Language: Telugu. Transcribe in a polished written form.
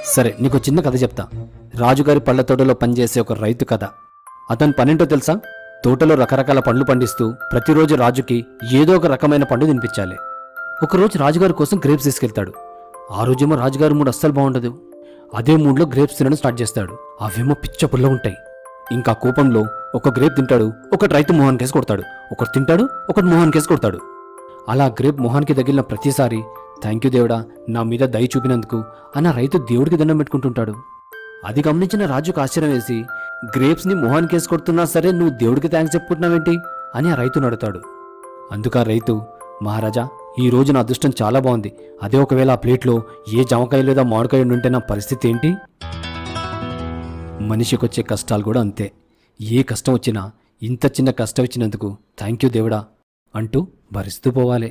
సరే, నీకు చిన్న కథ చెప్తా. రాజుగారి పళ్ళ తోటలో పనిచేసే ఒక రైతు కథ. అతని పనేంటో తెలుసా? తోటలో రకరకాల పండ్లు పండిస్తూ ప్రతిరోజు రాజుకి ఏదో ఒక రకమైన పండు తినిపించాలి. ఒకరోజు రాజుగారి కోసం గ్రేప్స్ తీసుకెళ్తాడు. ఆ రోజేమో రాజుగారి మూడు అస్సలు బాగుండదు. అదే మూడ్లో గ్రేప్స్ తినడం స్టార్ట్ చేస్తాడు. అవేమో పిచ్చ పుల్ల ఉంటాయి. ఇంకా కోపంలో ఒక గ్రేప్ తింటాడు, ఒకటి రైతు మొహాన్ కేసి కొడతాడు. ఒకటి తింటాడు, ఒకటి మొహాన్ కేసి కొడతాడు. అలా గ్రేప్ మొహాన్కి తగిలిన ప్రతిసారి థ్యాంక్ యూ దేవుడా, నా మీద దయ చూపినందుకు అన్న రైతు దేవుడికి దండం పెట్టుకుంటుంటాడు. అది గమనించిన రాజుకు ఆశ్చర్యం వేసి, గ్రేప్స్ని మొహాన్ కేసి కొడుతున్నా సరే నువ్వు దేవుడికి థ్యాంక్స్ చెప్పుకుంటున్నావేంటి అని ఆ రైతును అడుగుతాడు. అందుకు ఆ రైతు, మహారాజా, ఈ రోజు నా అదృష్టం చాలా బాగుంది. అదే ఒకవేళ ఆ ప్లేట్లో ఏ జామకాయ లేదా మామిడికాయ ఉంటే నా పరిస్థితి ఏంటి? మనిషికొచ్చే కష్టాలు కూడా అంతే. ఏ కష్టం వచ్చినా ఇంత చిన్న కష్టం ఇచ్చినందుకు థ్యాంక్ యూ దేవుడా అంటూ భరిస్తూ పోవాలి.